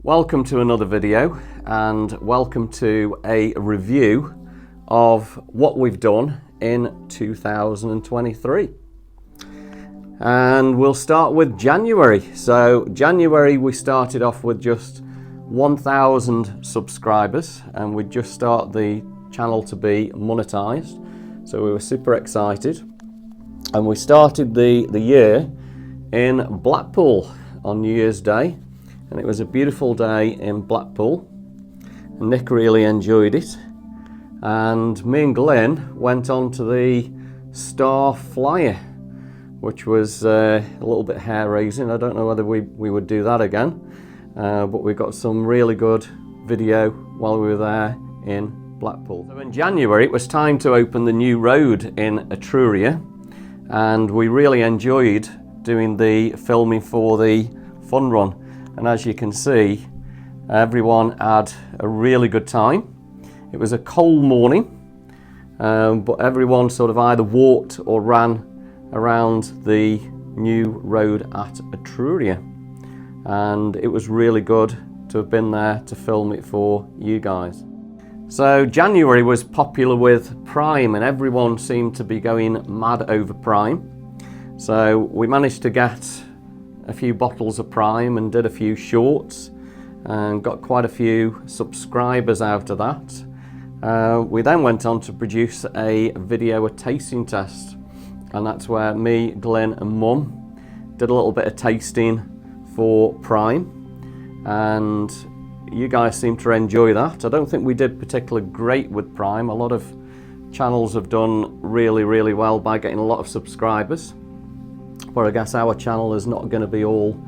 Welcome to another video and welcome to a review of what we've done in 2023. And we'll start with January. So January we started off with just 1,000 subscribers and we just started the channel to be monetized. So we were super excited and we started the year in Blackpool on New Year's Day. And it was a beautiful day in Blackpool. Nick really enjoyed it. And me and Glenn went on to the Star Flyer, which was a little bit hair-raising. I don't know whether we would do that again, but we got some really good video while we were there in Blackpool. So in January, it was time to open the new road in Etruria, and we really enjoyed doing the filming for the fun run. And as you can see, everyone had a really good time. It was a cold morning, but everyone sort of either walked or ran around the new road at Etruria. And it was really good to have been there to film it for you guys. So January was popular with Prime and everyone seemed to be going mad over Prime. So we managed to get a few bottles of Prime and did a few shorts and got quite a few subscribers out of that. We then went on to produce a tasting test, and that's where me, Glenn and Mum did a little bit of tasting for Prime, and you guys seem to enjoy that. I don't think we did particularly great with Prime. A lot of channels have done really well by getting a lot of subscribers. But I guess our channel is not going to be all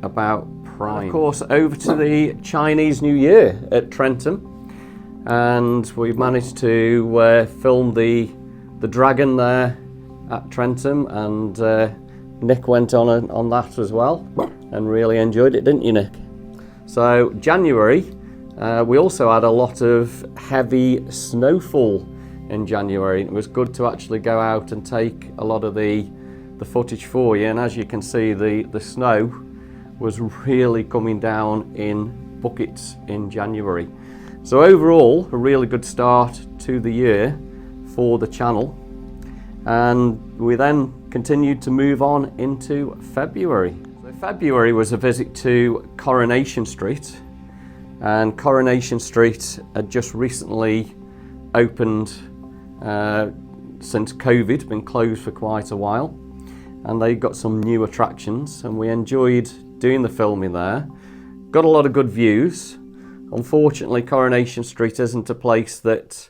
about Prime. And of course, over to the Chinese New Year at Trentham, and we've managed to film the dragon there at Trentham, and Nick went on that as well, and really enjoyed it, didn't you, Nick? So January, we also had a lot of heavy snowfall in January. It was good to actually go out and take a lot of the footage for you, and as you can see, the snow was really coming down in buckets in January. So overall, a really good start to the year for the channel, and we then continued to move on into February. So February was a visit to Coronation Street, and Coronation Street had just recently opened since COVID, been closed for quite a while. And they got some new attractions and we enjoyed doing the filming there. Got a lot of good views. Unfortunately, Coronation Street isn't a place that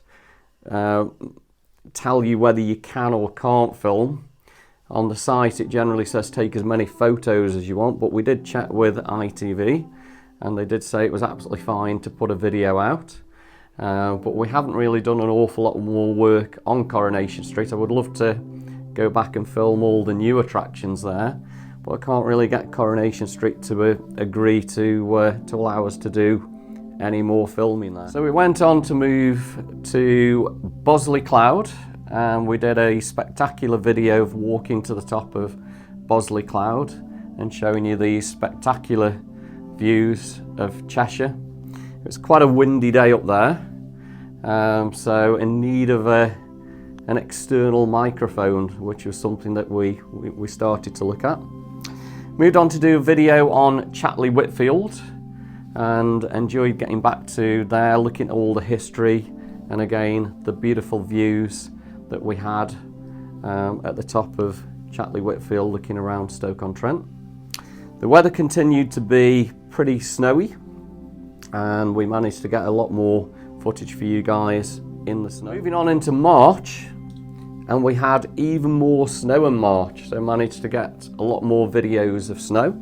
tell you whether you can or can't film. On the site it generally says take as many photos as you want, but we did chat with ITV and they did say it was absolutely fine to put a video out. But we haven't really done an awful lot more work on Coronation Street. I would love to go back and film all the new attractions there, but I can't really get Coronation Street to agree to allow us to do any more filming there. So we went on to move to Bosley Cloud, and we did a spectacular video of walking to the top of Bosley Cloud and showing you these spectacular views of Cheshire. It was quite a windy day up there, so in need of an external microphone, which was something that we started to look at. Moved on to do a video on Chatley Whitfield and enjoyed getting back to there, looking at all the history and again the beautiful views that we had at the top of Chatley Whitfield looking around Stoke-on-Trent. The weather continued to be pretty snowy and we managed to get a lot more footage for you guys in the snow. Moving on into March, and we had even more snow in March, so managed to get a lot more videos of snow.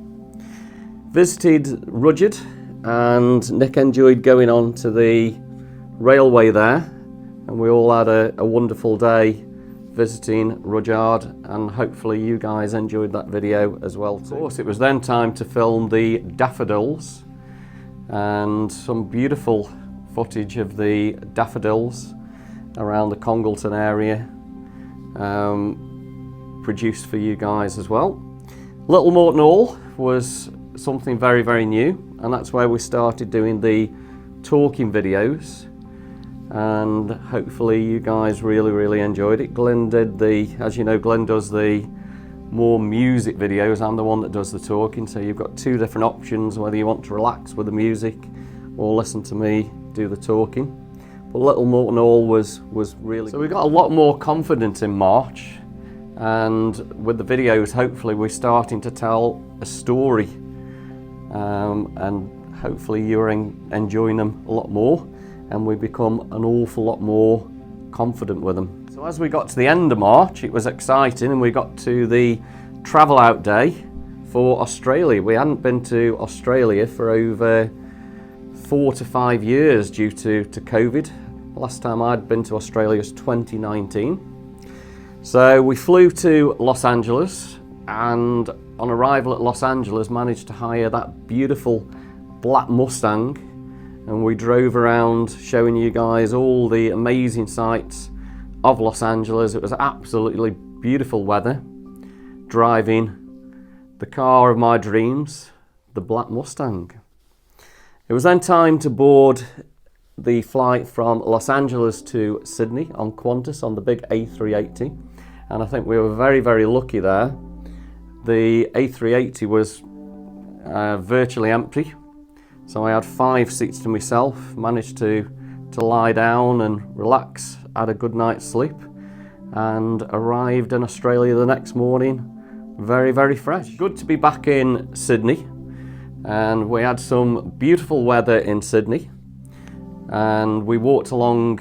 Visited Rudyard, and Nick enjoyed going on to the railway there, and we all had a wonderful day visiting Rudyard, and hopefully you guys enjoyed that video as well too. Of course, it was then time to film the daffodils, and some beautiful footage of the daffodils around the Congleton area produced for you guys as well. Little Morton Hall was something very new. and that's where we started doing the talking videos, and hopefully you guys really enjoyed it. Glenn did as you know, Glenn does the more music videos. I'm the one that does the talking, so you've got two different options, whether you want to relax with the music or listen to me do the talking. But Little Morton All was really, so we got a lot more confidence in March, and with the videos hopefully we're starting to tell a story, and hopefully you're enjoying them a lot more, and we become an awful lot more confident with them. So as we got to the end of March, it was exciting, and we got to the travel out day for Australia. We hadn't been to Australia for over 4 to 5 years due to COVID. The last time I'd been to Australia was 2019. So we flew to Los Angeles, and on arrival at Los Angeles managed to hire that beautiful black Mustang, and we drove around showing you guys all the amazing sights of Los Angeles. It was absolutely beautiful weather, driving the car of my dreams, the black Mustang. It was then time to board the flight from Los Angeles to Sydney on Qantas on the big A380, and I think we were very lucky there. The A380 was virtually empty, so I had 5 seats to myself, managed to lie down and relax, had a good night's sleep, and arrived in Australia the next morning very fresh. Good to be back in Sydney, and we had some beautiful weather in Sydney, and we walked along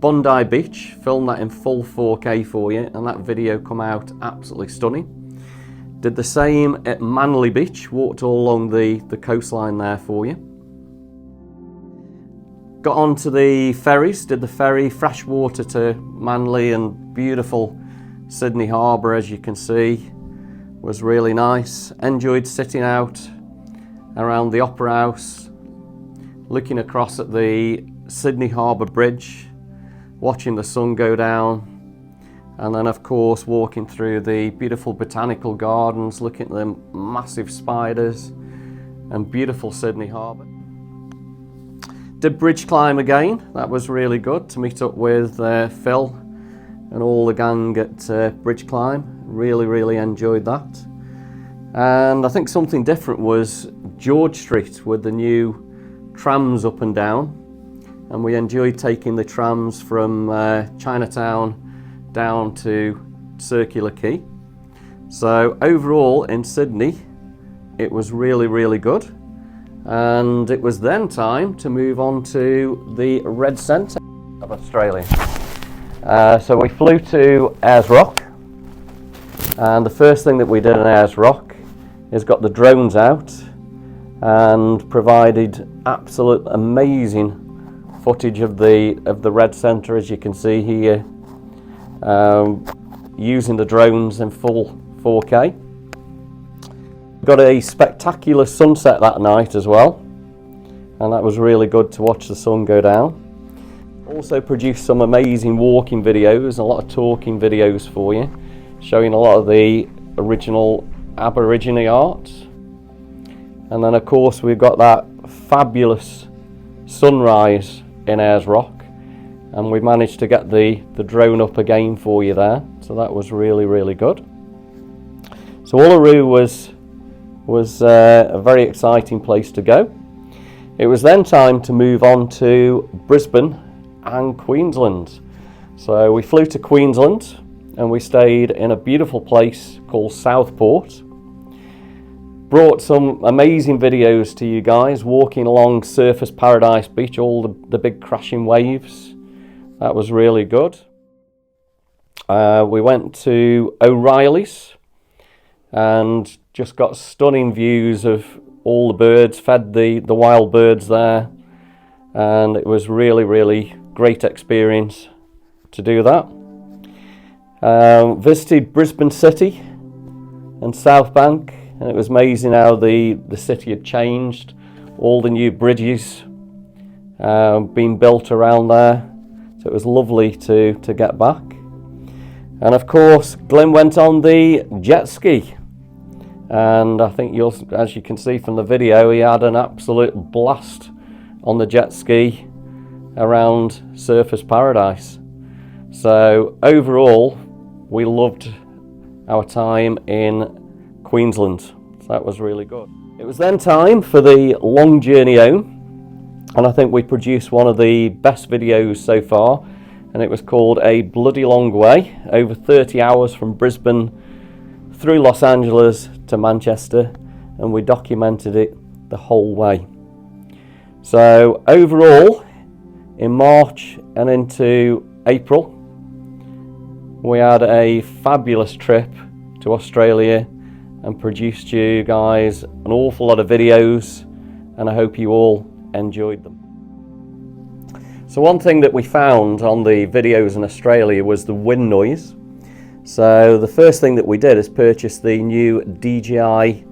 Bondi Beach, filmed that in full 4K for you, and that video come out absolutely stunning. Did the same at Manly Beach, walked all along the coastline there for you. Got onto the ferries, did the ferry freshwater to Manly, and beautiful Sydney Harbour, as you can see, was really nice. Enjoyed sitting out around the Opera House, looking across at the Sydney Harbour Bridge, watching the sun go down, and then of course walking through the beautiful botanical gardens, looking at the massive spiders and beautiful Sydney Harbour. Did bridge climb again. That was really good to meet up with Phil and all the gang at bridge climb. Really enjoyed that. And I think something different was George Street with the new trams up and down, and we enjoyed taking the trams from Chinatown down to Circular Quay. So overall in Sydney it was really good. And it was then time to move on to the Red Centre of Australia. So we flew to Ayers Rock, and the first thing that we did in Ayers Rock is got the drones out and provided absolute amazing footage of the Red Centre, as you can see here, using the drones in full 4K. Got a spectacular sunset that night as well, and that was really good to watch the sun go down. Also produced some amazing walking videos, a lot of talking videos for you, showing a lot of the original Aborigine art. And then of course we've got that fabulous sunrise in Ayers Rock, and we managed to get the drone up again for you there, so that was really good. So Uluru was a very exciting place to go. It was then time to move on to Brisbane and Queensland. So we flew to Queensland and we stayed in a beautiful place called Southport. Brought some amazing videos to you guys, walking along Surfers Paradise Beach, all the big crashing waves. That was really good. We went to O'Reilly's and just got stunning views of all the birds, fed the wild birds there, and it was really great experience to do that. Visited Brisbane City and South Bank, and it was amazing how the city had changed, all the new bridges being built around there, so it was lovely to get back. And of course Glenn went on the jet ski, and I think as you can see from the video, he had an absolute blast on the jet ski around Surfers Paradise. So overall, we loved our time in Queensland. So that was really good. It was then time for the long journey home, and I think we produced one of the best videos so far, and it was called A Bloody Long Way, over 30 hours from Brisbane through Los Angeles to Manchester, and we documented it the whole way. So overall, in March and into April, we had a fabulous trip to Australia and produced you guys an awful lot of videos, and I hope you all enjoyed them. So one thing that we found on the videos in Australia was the wind noise. So the first thing that we did is purchase the new DJI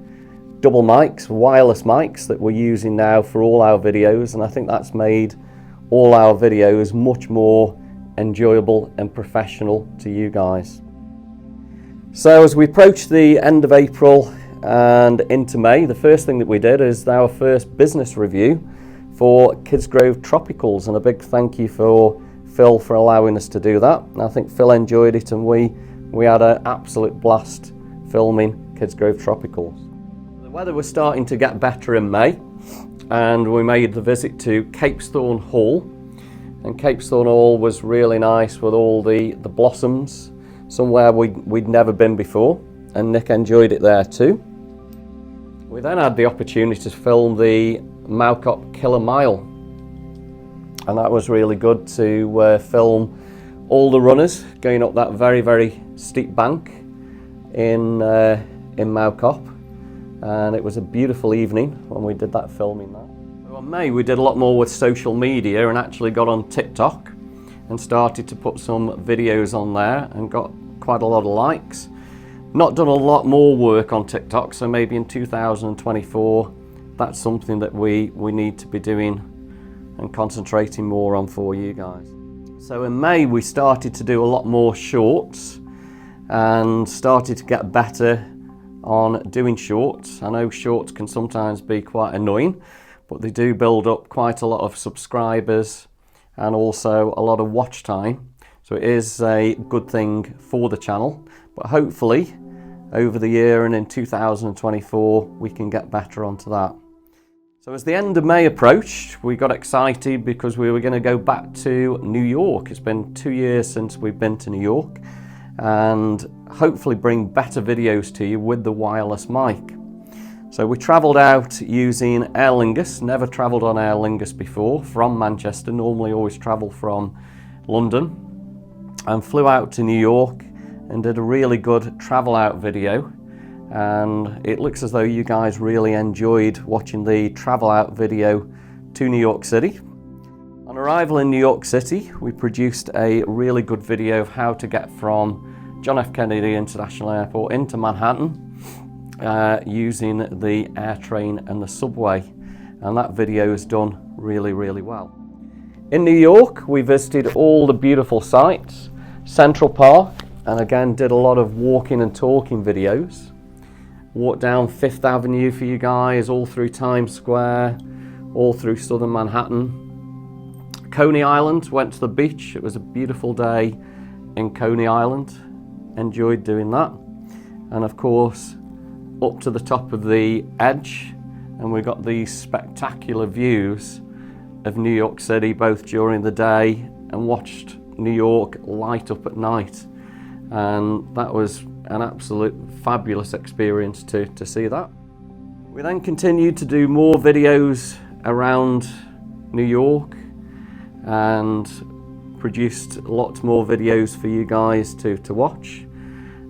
double mics, wireless mics that we're using now for all our videos, and I think that's made all our videos much more enjoyable and professional to you guys. So as we approach the end of April and into May, the first thing that we did is our first business review for Kidsgrove Tropicals, and a big thank you for Phil for allowing us to do that. And I think Phil enjoyed it, and we had an absolute blast filming Kidsgrove Tropicals. The weather was starting to get better in May, and we made the visit to Capesthorne Hall. And Capesthorne Hall was really nice with all the blossoms, somewhere we'd never been before, and Nick enjoyed it there too. We then had the opportunity to film the Maucop Killer Mile, and that was really good to film all the runners going up that very, very steep bank in Maucop, and it was a beautiful evening when we did that filming there. So in May we did a lot more with social media and actually got on TikTok and started to put some videos on there and got quite a lot of likes. Not done a lot more work on TikTok, so maybe in 2024 that's something that we need to be doing and concentrating more on for you guys. So in May we started to do a lot more shorts and started to get better on doing shorts. I know shorts can sometimes be quite annoying, but they do build up quite a lot of subscribers and also a lot of watch time. So it is a good thing for the channel, but hopefully over the year and in 2024 we can get better onto that. So as the end of May approached, we got excited because we were going to go back to New York. It's been 2 years since we've been to New York, and hopefully bring better videos to you with the wireless mic. So we travelled out using Aer Lingus, never travelled on Aer Lingus before, from Manchester, normally always travel from London, and flew out to New York and did a really good travel out video, and it looks as though you guys really enjoyed watching the travel out video to New York City. On arrival in New York City, we produced a really good video of how to get from John F. Kennedy International Airport into Manhattan using the air train and the subway, and that video is done really, really well. In New York, we visited all the beautiful sites, Central Park, and again did a lot of walking and talking videos. Walked down Fifth Avenue for you guys, all through Times Square, all through southern Manhattan. Coney Island, went to the beach. It was a beautiful day in Coney Island. Enjoyed doing that. And of course, up to the top of the edge, and we got these spectacular views of New York City both during the day and watched New York light up at night. And that was an absolute fabulous experience to see that. We then continued to do more videos around New York and produced lots more videos for you guys to watch.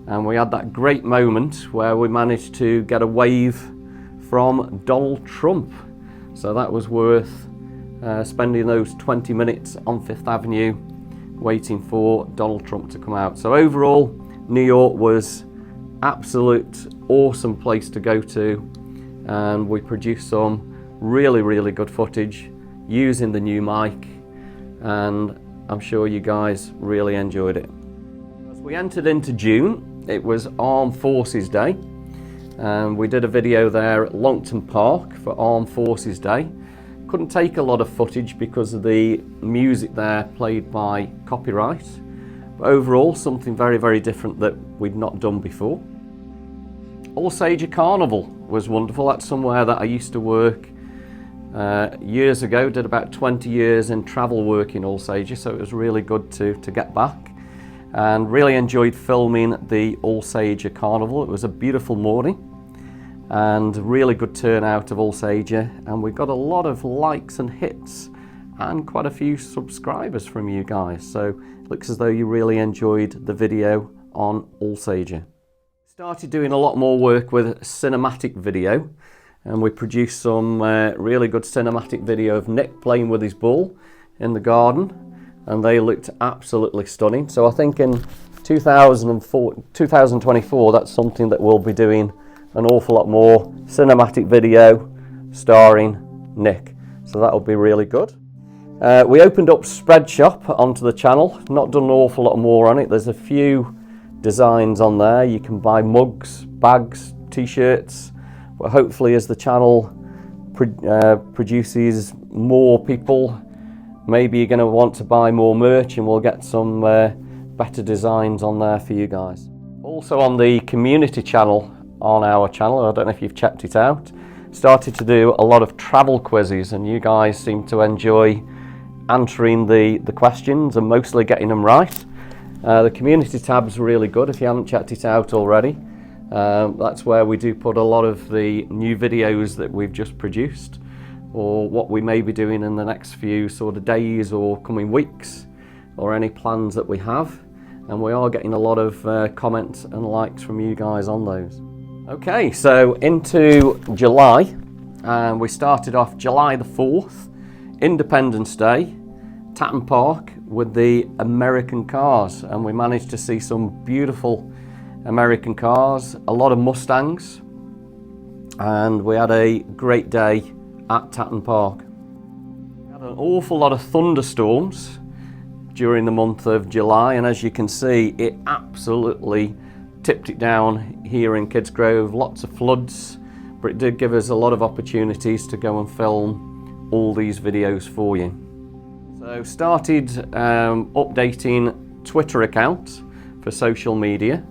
And we had that great moment where we managed to get a wave from Donald Trump. So that was worth spending those 20 minutes on Fifth Avenue waiting for Donald Trump to come out. So overall, New York was absolute awesome place to go to, and we produced some really, really good footage using the new mic, and I'm sure you guys really enjoyed it. As we entered into June, it was Armed Forces Day, We did a video there at Longton Park for Armed Forces Day. Couldn't take a lot of footage because of the music there played by copyright. But overall, something very, very different that we'd not done before. Alsager Carnival was wonderful. That's somewhere that I used to work years ago. Did about 20 years in travel work in Alsager, so it was really good to get back. And really enjoyed filming the Alsager Carnival. It was a beautiful morning and really good turnout of Alsager, and we got a lot of likes and hits and quite a few subscribers from you guys, so it looks as though you really enjoyed the video on Alsager. Started doing a lot more work with cinematic video, and we produced some really good cinematic video of Nick playing with his ball in the garden, and they looked absolutely stunning. So I think in 2024 that's something that we'll be doing an awful lot more cinematic video starring Nick, so that'll be really good. We opened up Spreadshop onto the channel, not done an awful lot more on it. There's a few designs on there. You can buy mugs, bags, t-shirts, but hopefully as the channel produces more people, maybe you're going to want to buy more merch, and we'll get some better designs on there for you guys. Also on the community channel on our channel, I don't know if you've checked it out, started to do a lot of travel quizzes, and you guys seem to enjoy answering the questions and mostly getting them right. The community tab's really good if you haven't checked it out already. That's where we do put a lot of the new videos that we've just produced, or what we may be doing in the next few sort of days or coming weeks, or any plans that we have, and we are getting a lot of comments and likes from you guys on those. Okay, so into July, and we started off July the 4th, Independence Day, Tatton Park with the American cars, and we managed to see some beautiful American cars, a lot of Mustangs, and we had a great day at Tatton Park. We had an awful lot of thunderstorms during the month of July, and as you can see, it absolutely tipped it down here in Kidsgrove. Lots of floods, but it did give us a lot of opportunities to go and film all these videos for you. So started updating Twitter account for social media,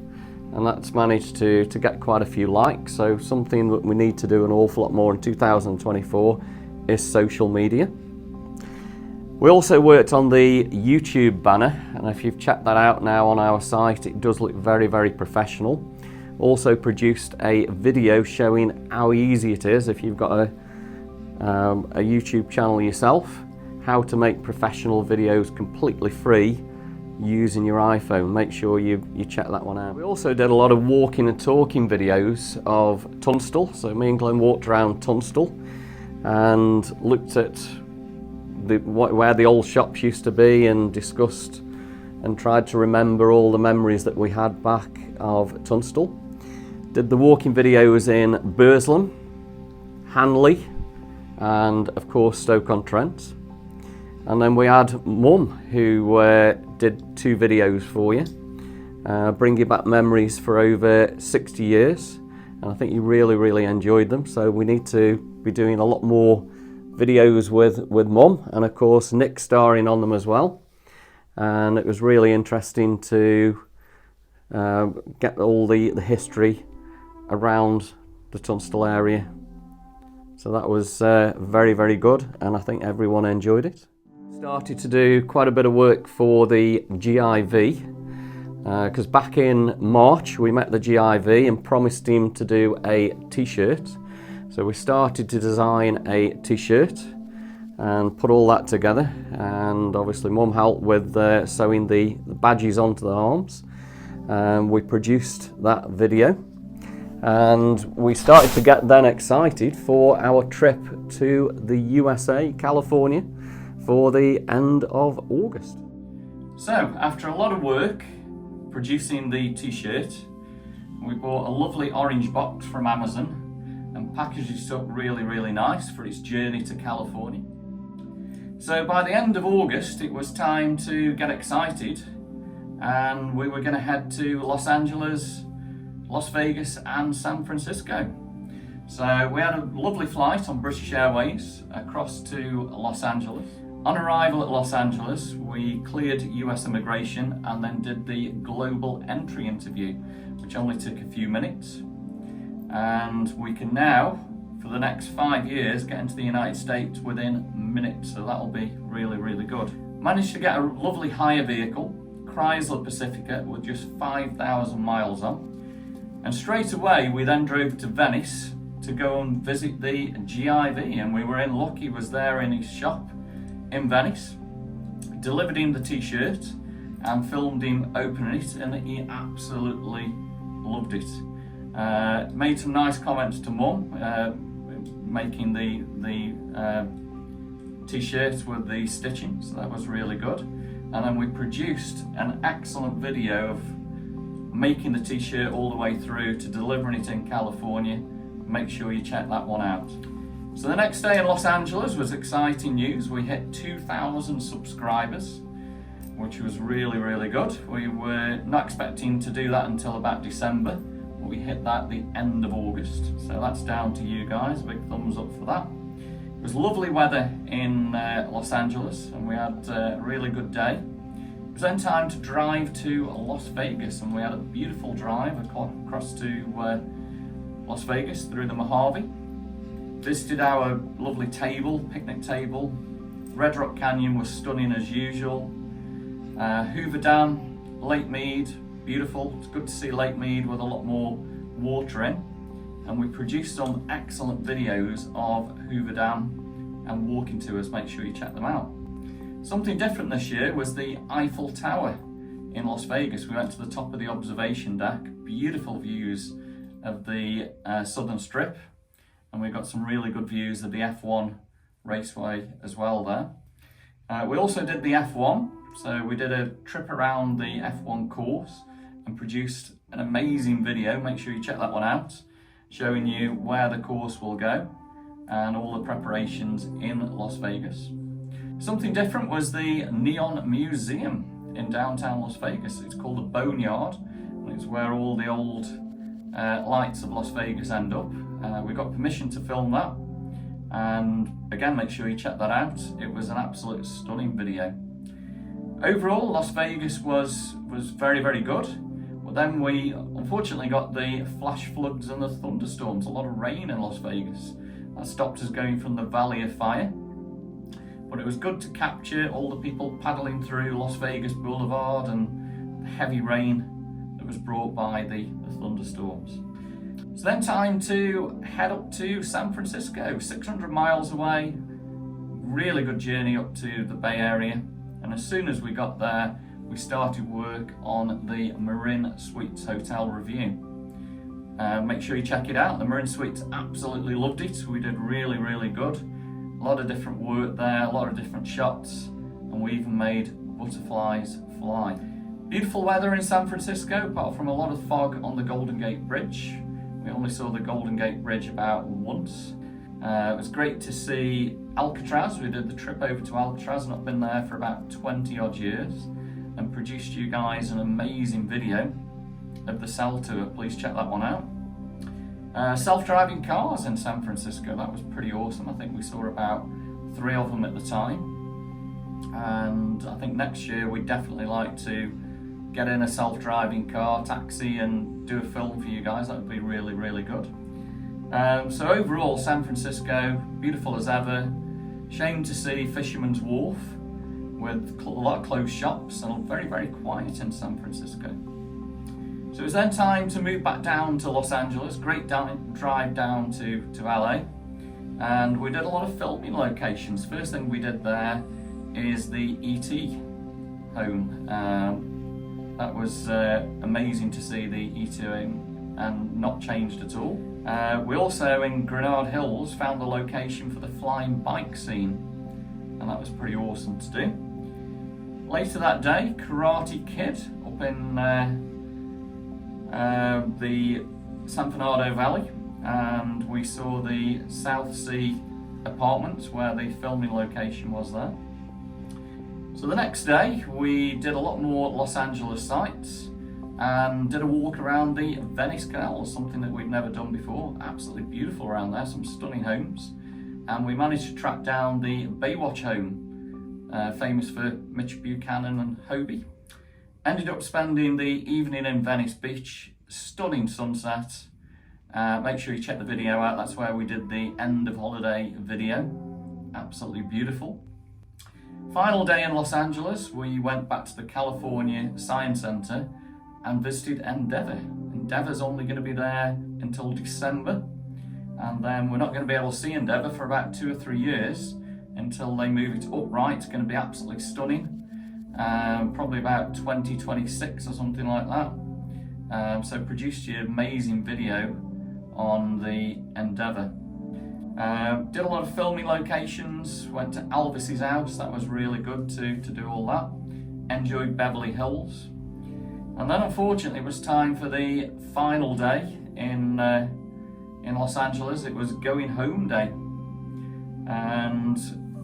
and that's managed to get quite a few likes. So something that we need to do an awful lot more in 2024 is social media. We also worked on the YouTube banner, and if you've checked that out now on our site, it does look very, very professional. Also produced a video showing how easy it is, if you've got a YouTube channel yourself, how to make professional videos completely free using your iPhone. Make sure you check that one out. We also did a lot of walking and talking videos of Tunstall. So me and Glenn walked around Tunstall and looked at where the old shops used to be, and discussed and tried to remember all the memories that we had back of Tunstall. Did the walking videos in Burslem, Hanley, and of course Stoke-on-Trent. And then we had Mum, who did 2 videos for you, bringing back memories for over 60 years. And I think you really, really enjoyed them. So we need to be doing a lot more videos with Mum, and of course Nick starring on them as well. And it was really interesting to get all the history around the Tunstall area. So that was very, very good, and I think everyone enjoyed it. Started to do quite a bit of work for the GIV, because back in March we met the GIV and promised him to do a t-shirt. So we started to design a t-shirt and put all that together, and obviously Mum helped with sewing the badges onto the arms, and we produced that video, and we started to get then excited for our trip to the USA, California, for the end of August. So after a lot of work producing the t-shirt, we bought a lovely orange box from Amazon and packaged it up really, really nice for its journey to California. So by the end of August, it was time to get excited, and we were going to head to Los Angeles, Las Vegas and San Francisco. So we had a lovely flight on British Airways across to Los Angeles. On arrival at Los Angeles, we cleared US immigration and then did the global entry interview, which only took a few minutes. And we can now, for the next 5 years, get into the United States within minutes, so that'll be really, really good. Managed to get a lovely hire vehicle, Chrysler Pacifica, with just 5,000 miles on. And straight away, we then drove to Venice to go and visit the GIV, and we were in luck. He was there in his shop in Venice, delivered him the t-shirt and filmed him opening it, and he absolutely loved it. Made some nice comments to Mum, making the t-shirts with the stitching, so that was really good. And then we produced an excellent video of making the t-shirt all the way through to delivering it in California. Make sure you check that one out. So the next day in Los Angeles was exciting news. We hit 2,000 subscribers, which was really, really good. We were not expecting to do that until about December, but we hit that at the end of August. So that's down to you guys, big thumbs up for that. It was lovely weather in Los Angeles, and we had a really good day. It was then time to drive to Las Vegas, and we had a beautiful drive across to Las Vegas through the Mojave. Visited our lovely picnic table. Red Rock Canyon was stunning as usual. Hoover Dam, Lake Mead, beautiful. It's good to see Lake Mead with a lot more water in. And we produced some excellent videos of Hoover Dam and walking tours. Make sure you check them out. Something different this year was the Eiffel Tower in Las Vegas. We went to the top of the observation deck. Beautiful views of the Southern Strip. And we got some really good views of the F1 raceway as well there. We also did the F1, so we did a trip around the F1 course and produced an amazing video. Make sure you check that one out, showing you where the course will go and all the preparations in Las Vegas. Something different was the Neon Museum in downtown Las Vegas. It's called the Boneyard, and it's where all the old lights of Las Vegas end up. We got permission to film that, and again, make sure you check that out. It was an absolute stunning video. Overall, Las Vegas was very, very good, but then we unfortunately got the flash floods and the thunderstorms, a lot of rain in Las Vegas. That stopped us going from the Valley of Fire, but it was good to capture all the people paddling through Las Vegas Boulevard and the heavy rain that was brought by the thunderstorms. So then time to head up to San Francisco, 600 miles away. Really good journey up to the Bay Area. And as soon as we got there, we started work on the Marin Suites Hotel review. Make sure you check it out. The Marin Suites absolutely loved it. We did really, really good. A lot of different work there, a lot of different shots, and we even made butterflies fly. Beautiful weather in San Francisco, apart from a lot of fog on the Golden Gate Bridge. We only saw the Golden Gate Bridge about once. It was great to see Alcatraz. We did the trip over to Alcatraz, not been there for about 20 odd years, and produced you guys an amazing video of the Cell Tour. Please check that one out. Self-driving cars in San Francisco, that was pretty awesome. I think we saw about 3 of them at the time. And I think next year we'd definitely like to get in a self-driving car, taxi, and do a film for you guys. That would be really, really good. So overall, San Francisco, beautiful as ever. Shame to see Fisherman's Wharf with a lot of closed shops and very, very quiet in San Francisco. So it was then time to move back down to Los Angeles. Great drive down to LA. And we did a lot of filming locations. First thing we did there is the E.T. home. That was amazing to see the E.T. home and not changed at all. We also, in Granada Hills, found the location for the flying bike scene, and that was pretty awesome to do. Later that day, Karate Kid up in the San Fernando Valley, and we saw the South Sea apartments where the filming location was there. So the next day we did a lot more Los Angeles sites. and did a walk around the Venice Canal, something that we'd never done before. Absolutely beautiful around there, some stunning homes. And we managed to track down the Baywatch home, famous for Mitch Buchanan and Hobie. Ended up spending the evening in Venice Beach, stunning sunset. Make sure you check the video out, that's where we did the end of holiday video. Absolutely beautiful. Final day in Los Angeles, we went back to the California Science Center and visited Endeavour. Endeavour's only going to be there until December, and then we're not going to be able to see Endeavour for about 2 or 3 years until they move it upright. It's going to be absolutely stunning, probably about 2026 or something like that. So produced your amazing video on the Endeavour. Did a lot of filming locations, went to Elvis's house, that was really good to do all that. Enjoyed Beverly Hills. And then unfortunately it was time for the final day in Los Angeles. It was going home day. And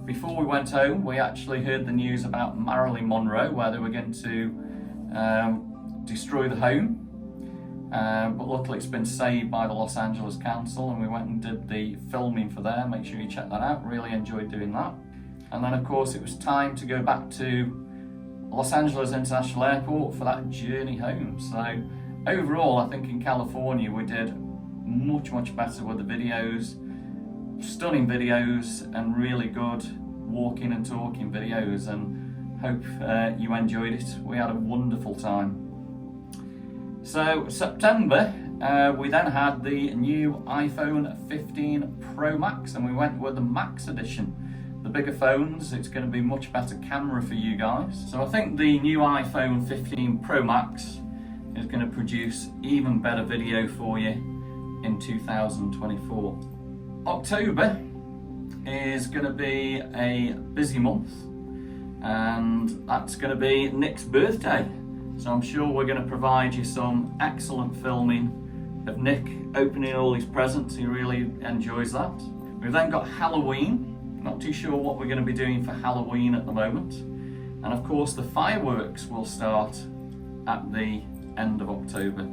before we went home, we actually heard the news about Marilyn Monroe, where they were going to destroy the home. But luckily it's been saved by the Los Angeles Council, and we went and did the filming for there. Make sure you check that out, really enjoyed doing that. And then of course it was time to go back to Los Angeles International Airport for that journey home. So overall I think in California we did much better with the videos, stunning videos and really good walking and talking videos, and hope you enjoyed it. We had a wonderful time. So September, we then had the new iPhone 15 Pro Max, and we went with the Max edition. The bigger phones, it's going to be much better camera for you guys. So I think the new iPhone 15 Pro Max is going to produce even better video for you in 2024. October is going to be a busy month, and that's going to be Nick's birthday. So I'm sure we're going to provide you some excellent filming of Nick opening all his presents. He really enjoys that. We've then got Halloween. Not too sure what we're going to be doing for Halloween at the moment. And of course the fireworks will start at the end of October.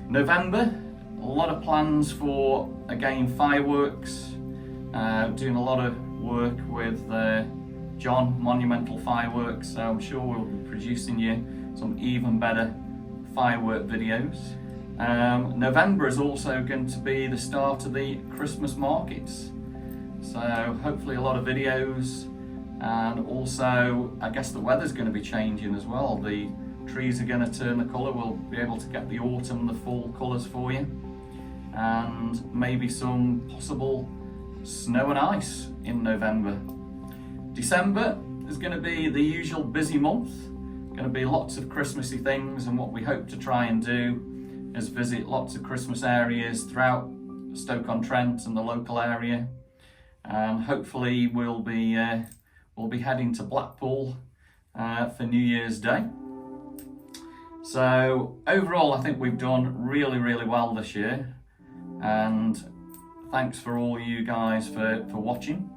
November, a lot of plans for, again, fireworks. Doing a lot of work with John, Monumental Fireworks, so I'm sure we'll be producing you some even better firework videos. November is also going to be the start of the Christmas markets, so hopefully a lot of videos, and also I guess the weather's going to be changing as well. The trees are going to turn the colour, we'll be able to get the autumn, the fall colours for you, and maybe some possible snow and ice in November. December is going to be the usual busy month. Going to be lots of Christmassy things, and what we hope to try and do is visit lots of Christmas areas throughout Stoke-on-Trent and the local area, and hopefully we'll be heading to Blackpool for New Year's Day. So overall I think we've done really well this year, and thanks for all you guys for watching.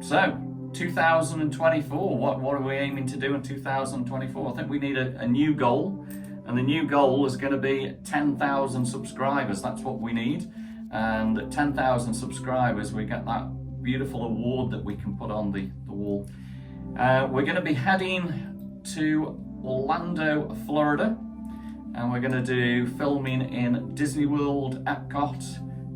So 2024, what are we aiming to do in 2024? I think we need a new goal, and the new goal is going to be 10,000 subscribers. That's what we need, and at 10,000 subscribers we get that beautiful award that we can put on the wall. We're going to be heading to Orlando, Florida, and we're going to do filming in Disney World, Epcot,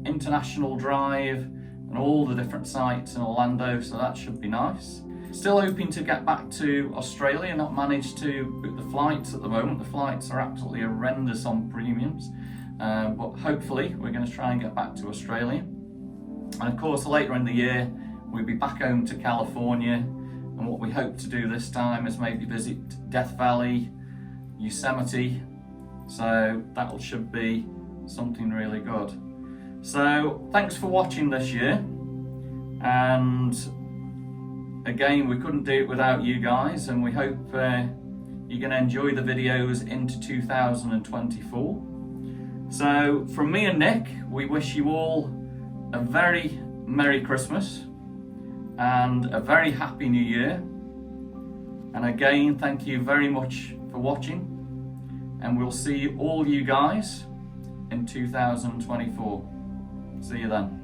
International Drive, and all the different sites in Orlando, so that should be nice. Still hoping to get back to Australia, not managed to book the flights at the moment. The flights are absolutely horrendous on premiums, but hopefully we're going to try and get back to Australia. And of course later in the year we'll be back home to California, and what we hope to do this time is maybe visit Death Valley, Yosemite, so that should be something really good. So thanks for watching this year, and again we couldn't do it without you guys, and we hope you're going to enjoy the videos into 2024. So from me and Nick, we wish you all a very Merry Christmas and a very Happy New Year, and again thank you very much for watching. and we'll see all you guys in 2024. See you then.